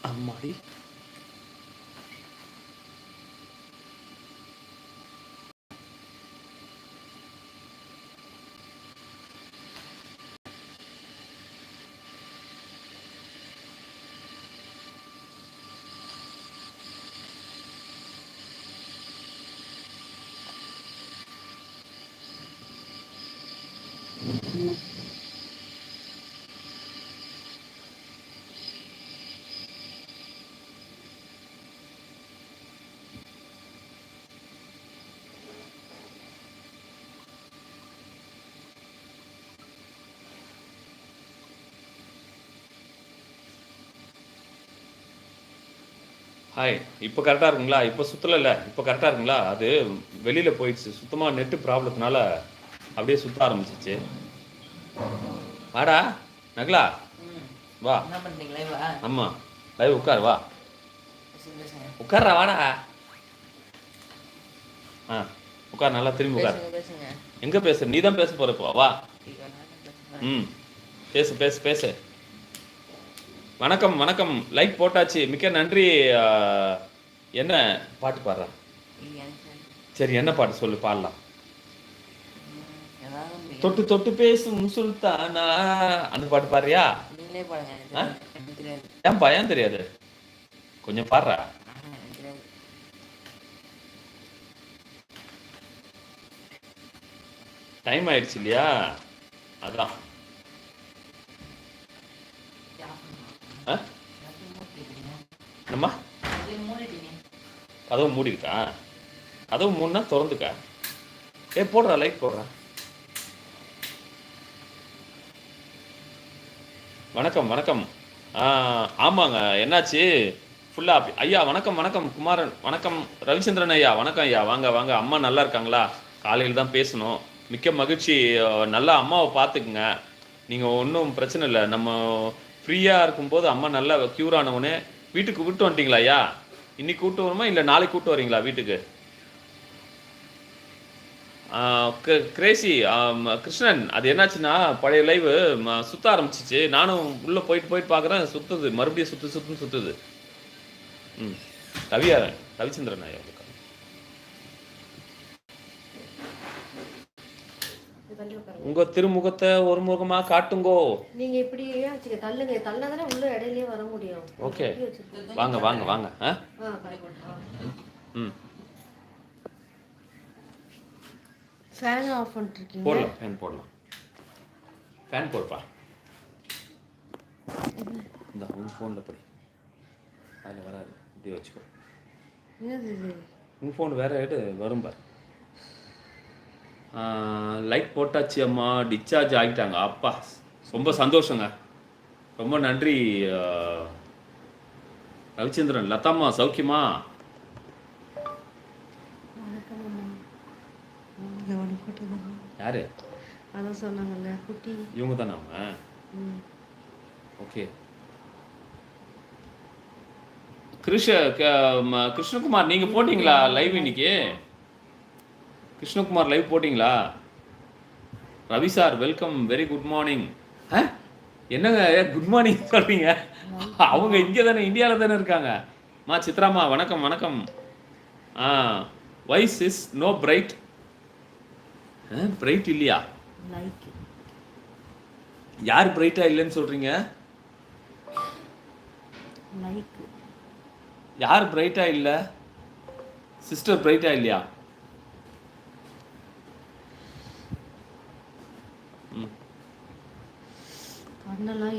அம்மாடி. ஹாய். இப்போ கரெக்டா இருக்குங்களா? இப்போ சுத்தலல்ல. இப்போ கரெக்டா இருக்குங்களா? அது வெளியில போயிடுச்சு. சுத்தமா நெட் ப்ராப்ளத்தினால அப்படியே சுத்த ஆரம்பிச்சுச்சு. வாடா நகுலா, வா. என்ன பண்றீங்க லைவா? ஆமா, லைவ் உட்கார், வா. பேசுங்க உட்கார்றா, வாடா. ஆ, உட்கார், நல்லா திரும்பி உட்கார். பேசுங்க பேசுங்க. எங்க பேச? நீ தான் பேச போற இப்போ, வா. ஐயோ, நான் என்ன பேசுறேன்? ம், பேசு பேசு பேசு. வணக்கம் வணக்கம். லைக் போட்டாச்சு, மிக்க நன்றி. ஆ, என்ன பாட்டு பாடுறா? எனக்கு சரி, என்ன பாட்டு சொல்லு, பாடலாம். ஏதாவது ஒண்ணு தொட்டு தொட்டு பேசும் சுல்தானா, அந்த பாட்டு பாடுறியா? நீங்களே பாடுங்க. ஆ? எனக்கு தெரியாது. ஏன்பா, ஏன் தெரியாது? கொஞ்சம் பாடுறா. எனக்கு தெரியாது. டைம் ஆயிடுச்சு இல்லையா, அதான். ஆ? என்னம்மா, கதவு மூடி இருக்கா? கதவு மூடினா திறந்துக்கா. போடுறா, லைட் போடுறா. வணக்கம் வணக்கம். ஆ, ஆமாங்க, என்னாச்சு? ஃபுல்லாக ஐயா, வணக்கம் வணக்கம் குமாரன், வணக்கம் ரவிச்சந்திரன் ஐயா, வணக்கம் ஐயா, வாங்க வாங்க. அம்மா நல்லா இருக்காங்களா? காலையில் தான் பேசணும். மிக்க மகிழ்ச்சி. நல்லா அம்மாவை பார்த்துக்குங்க. நீங்கள் ஒன்றும் பிரச்சனை இல்லை. நம்ம ஃப்ரீயாக இருக்கும்போது அம்மா நல்லா க்யூர் ஆனவுடனே வீட்டுக்கு விட்டு வந்துட்டீங்களா ஐயா? இன்னைக்கு கூப்பிட்டு வருமா, இல்லை நாளைக்கு கூப்பிட்டு வரீங்களா வீட்டுக்கு? கிரேசி கிருஷ்ணன், அது என்னாச்சுன்னா பழைய லைவு சுத்த ஆரம்பிச்சிச்சு. நானும் உள்ளே போயிட்டு போயிட்டு பார்க்குறேன், சுற்றுது, மறுபடியும் சுற்றுன்னு சுற்றுது. ம், ரவிச்சந்திரன் ஐயா இருக்காங்க. உங்கள் திருமுகத்தை ஒரு முகமாக காட்டுங்கோ. நீங்க இப்படி தள்ளுங்க, தள்ளாதானே உள்ள இடையிலேயே வர முடியும். ஓகே, வாங்க வாங்க வாங்க. ம், ஃபேன் ஆஃப் பண்ணிருக்கீங்க. போடலாம், ஃபேன் போடலாம். ஃபேன் போடுப்பா. இந்த உங்கள் ஃபோனில் படி, அதில் வராது, இப்படி வச்சுக்கோ. உங்கள் ஃபோன் வேறு எடு, வரும் பாரு. லைட் போட்டாச்சு அம்மா, டிஸ்சார்ஜ் ஆகிட்டாங்க. அப்பா, ரொம்ப சந்தோஷங்க. ரொம்ப நன்றி. ரவிச்சந்திரன், லதாம்மா சௌக்கியமா? யாரு? அதான் சொன்னாங்கல்ல குட்டி, இவங்க தானே அவங்க? ஓகே. கிருஷ்ணகுமார், நீங்க போட்டீங்களா லைவ் இன்னைக்கு? கிருஷ்ணகுமார் லைவ் போட்டீங்களா? Ravi sir welcome, very good morning. என்னங்க குட் மார்னிங் சொல்றீங்க? அவங்க இங்கே தானே, இந்தியாவில் தானே இருக்காங்க. சித்ராமா வணக்கம் வணக்கம். Wise is no bright. Bright இல்லையா? யார் பிரைட்டா இல்லைன்னு சொல்றீங்க? யார் பிரைட்டா இல்ல? சிஸ்டர் பிரைட்டா இல்லையா? கண்ணெல்லாம்